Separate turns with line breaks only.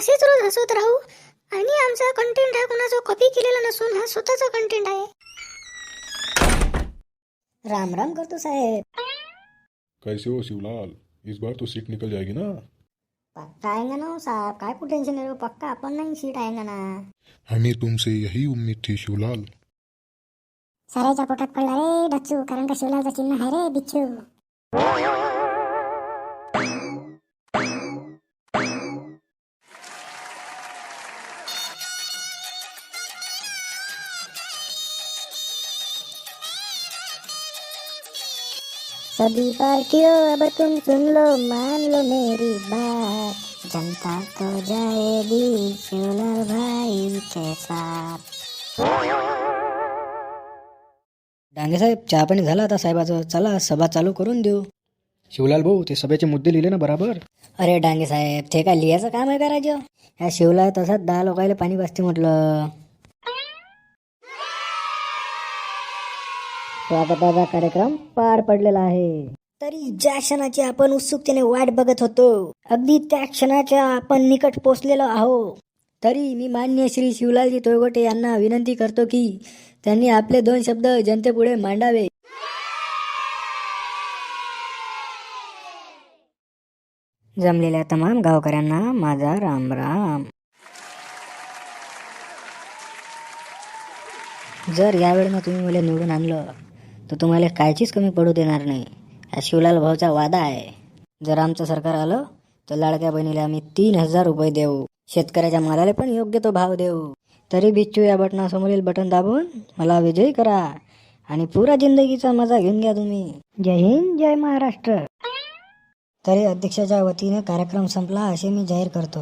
असेच रोज हसवत राहू आणि आमचा कंटेंट हा कोणाचा कॉपी केलेला नसून हा स्वतःचा कंटेंट आहे. राम राम करतो साहेब.
कैसे हो शिवलाल, इस बार तो सीट निकल जाएगी ना?
पक्का आएगा ना हो साहब, काय को टेंशन ले रहे हो, पक्का अपन नहीं सीट आएगा ना.
हमें तुमसे यही उम्मीद थी शिवलाल.
सरायच्या पोटात पडला रे डच्चू, कारण का शिवलाचं चिन्ह आहे रे बिच्छू. सभी पार्टियों अब तुम सुन लो, मान लो मेरी बात, जनता तो जाएगी शिवलाल भाई के साथ.
डांगे साहेब, चहा पाणी झाला आता साहेबाचं, चला सभा चालू करून देऊ.
शिवलाल भाऊ, ते सभेचे मुद्दे लिहिले ना बराबर?
अरे डांगे साहेब, ते काय लिहायचं काम आहे का राजो? ह्या शिवला तसाच 10 लोकायला पाणी वाजते म्हटलं. स्वागताचा कार्यक्रम पार पडलेला आहे. तरी ज्या क्षणाची आपण उत्सुकतेने वाट बघत होतो, अगदी त्या क्षणाच्या आपण निकट पोचलेलो आहो. तरी मी माननीय श्री शिवलालजी तोयगोटे यांना विनंती करतो की त्यांनी आपले 2 शब्द जनतेपुढे मांडावे. जमलेल्या तमाम गावकऱ्यांना माझा राम राम. जर यावेळेला तुम्ही मला निवडून आणलं तर तुम्हाला कायचीच कमी पडू देणार नाही, हा शिवलाल भाऊचा वादा आहे. जर आमचं सरकार आलं तर लाडक्या बहिणीला आम्ही 3,000 रुपये देऊ, शेतकऱ्याच्या मालाला पण योग्य तो भाव देऊ. तरी बिच्छू या बटनासमोरील बटन दाबून मला विजयी करा आणि पुरा जिंदगीचा मजा घेऊन घ्या तुम्ही. जय हिंद, जय महाराष्ट्र. तरी अध्यक्षाच्या वतीने कार्यक्रम संपला असे मी जाहीर करतो.